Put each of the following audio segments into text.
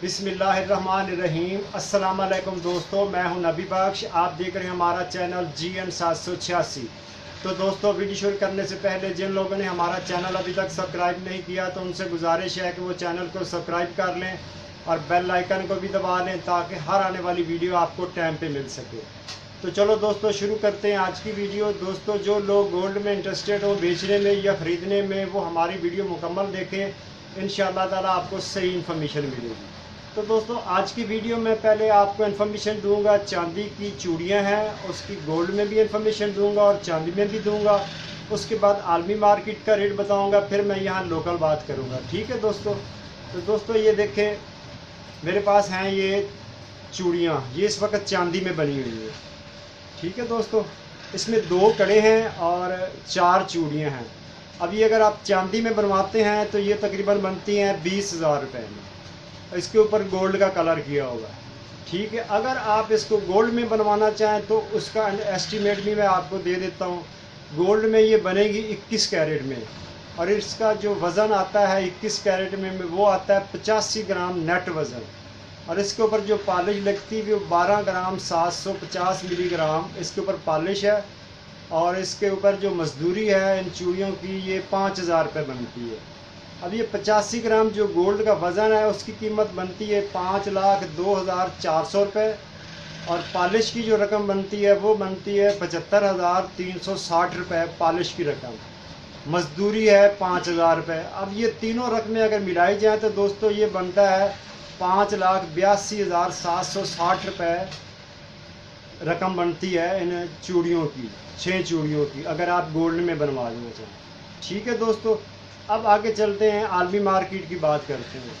बिस्मिल्लाहिर्रहमानिर्रहीम। अस्सलाम वालेकुम दोस्तों, मैं हूं नबी बख्श। आप देख रहे हैं हमारा चैनल GN 786। तो दोस्तों, वीडियो शुरू करने से पहले जिन लोगों ने हमारा चैनल अभी तक सब्सक्राइब नहीं किया तो उनसे गुजारिश है कि वो चैनल को सब्सक्राइब कर लें और बेल आइकन को भी दबा लें ताकि हर आने वाली वीडियो आपको टाइम पे मिल सके। तो चलो दोस्तों, शुरू करते हैं आज की वीडियो। दोस्तों, जो लोग गोल्ड में इंटरेस्टेड हो बेचने में या ख़रीदने में, वो हमारी वीडियो मुकम्मल देखें। इंशाअल्लाह ताला आपको सही इन्फॉर्मेशन मिलेगी। तो दोस्तों, आज की वीडियो में पहले आपको इन्फॉर्मेशन दूंगा चांदी की चूड़ियां हैं, उसकी गोल्ड में भी इन्फॉर्मेशन दूंगा और चांदी में भी दूंगा। उसके बाद आलमी मार्केट का रेट बताऊंगा, फिर मैं यहाँ लोकल बात करूंगा। ठीक है दोस्तों। तो दोस्तों, ये देखें, मेरे पास हैं ये चूड़ियाँ, ये इस वक्त चांदी में बनी हुई है। ठीक है दोस्तों, इसमें 2 कड़े हैं और 4 चूड़ियाँ हैं। अभी अगर आप चांदी में बनवाते हैं तो ये तकरीबन बनती हैं 20,000 रुपये में। इसके ऊपर गोल्ड का कलर किया होगा। ठीक है, अगर आप इसको गोल्ड में बनवाना चाहें तो उसका एस्टीमेट भी मैं आपको दे देता हूँ। गोल्ड में ये बनेगी 21 कैरेट में, और इसका जो वज़न आता है 21 कैरेट में वो आता है 85 ग्राम नेट वज़न। और इसके ऊपर जो पॉलिश लगती है वो 12 ग्राम 750 मिलीग्राम इसके ऊपर पॉलिश है। और इसके ऊपर जो मजदूरी है इन चूड़ियों की, ये 5,000 रुपये बनती है। अब ये 85 ग्राम जो गोल्ड का वज़न है उसकी कीमत बनती है 5,02,400 रुपये। और पॉलिश की जो रकम बनती है वो बनती है 75,360 रुपये पॉलिश की रकम। मजदूरी है 5,000 रुपये। अब ये तीनों रकमें अगर मिलाई जाएँ तो दोस्तों ये बनता है 5,82,760 रुपये रकम बनती है इन चूड़ियों की, 6 चूड़ियों की, अगर आप गोल्ड में बनवा लेना चाहें। ठीक है दोस्तों, अब आगे चलते हैं, आलमी मार्केट की बात करते हैं।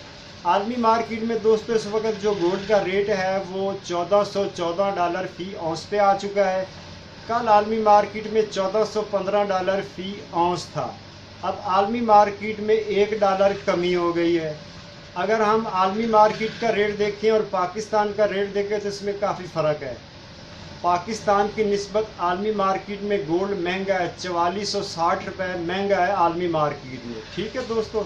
आलमी मार्केट में दोस्तों इस वक्त जो गोल्ड का रेट है वो $1414 फ़ी औंस पे आ चुका है। कल आलमी मार्केट में $1415 फ़ी औंस था। अब आलमी मार्केट में $1 कमी हो गई है। अगर हम आलमी मार्केट का रेट देखें और पाकिस्तान का रेट देखें तो इसमें काफ़ी फ़र्क है। पाकिस्तान की निस्बत आलमी मार्केट में गोल्ड महंगा है, 4460 रुपये महंगा है आलमी मार्केट में। ठीक है दोस्तों,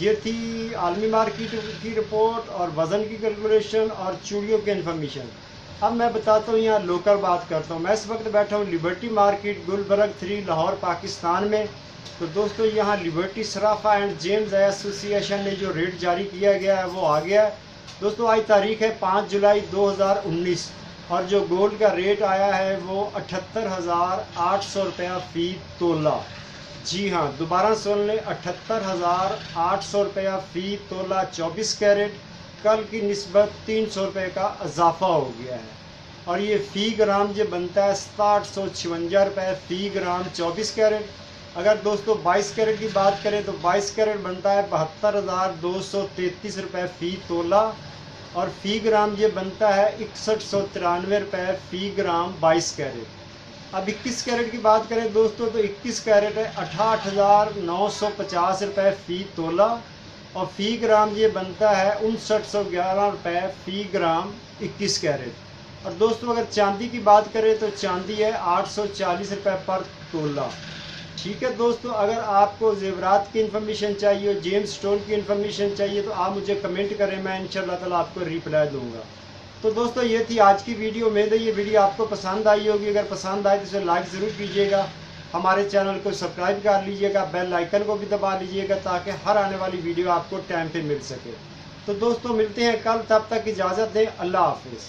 ये थी आलमी मार्केट की रिपोर्ट और वज़न की कैलकुलेशन और चूड़ियों की इन्फॉर्मेशन। अब मैं बताता हूँ, यहाँ लोकल बात करता हूँ। मैं इस वक्त बैठा हूँ लिबर्टी मार्केट गुलबर्ग 3 लाहौर पाकिस्तान में। तो दोस्तों, यहाँ liberty Sarafa and James association ने जो रेट जारी किया गया है वो आ गया है। दोस्तों, आज तारीख है 5 जुलाई 2019 और जो गोल्ड का रेट आया है वो 78,800 रुपया फ़ी तोला। जी हाँ, दोबारा सुन लें, 78,800 रुपया फ़ी तोला 24 कैरेट। कल की निस्बत 300 रुपये का इजाफा हो गया है। और ये फ़ी ग्राम जो बनता है 6756 रुपये फ़ी ग्राम 24 कैरेट। अगर दोस्तों 22 कैरेट की बात करें तो 22 कैरेट बनता है 72,233 रुपये फ़ी तोला। और फ़ी ग्राम ये बनता है 6193 रुपये फ़ी ग्राम 22 कैरेट। अब 21 कैरेट की बात करें दोस्तों तो 21 कैरेट है 68,950 रुपये फ़ी तोला। और फ़ी ग्राम ये बनता है 5911 रुपये फ़ी ग्राम 21 कैरेट। और दोस्तों, अगर चांदी की बात करें तो चांदी है 840 रुपये पर तोला। ठीक है दोस्तों, अगर आपको ज़ेवरात की इन्फॉर्मेशन चाहिए, जेम्स स्टोन की इन्फॉर्मेशन चाहिए तो आप मुझे कमेंट करें, मैं इंशाल्लाह ताला आपको रिप्लाई दूंगा। तो दोस्तों, ये थी आज की वीडियो। उम्मीद है ये वीडियो आपको पसंद आई होगी। अगर पसंद आए तो इसे लाइक ज़रूर कीजिएगा, हमारे चैनल को सब्सक्राइब कर लीजिएगा, बेल आइकन को भी दबा लीजिएगा ताकि हर आने वाली वीडियो आपको टाइम पर मिल सके। तो दोस्तों, मिलते हैं कल, तब तक इजाज़त दें। अल्लाह हाफिज़।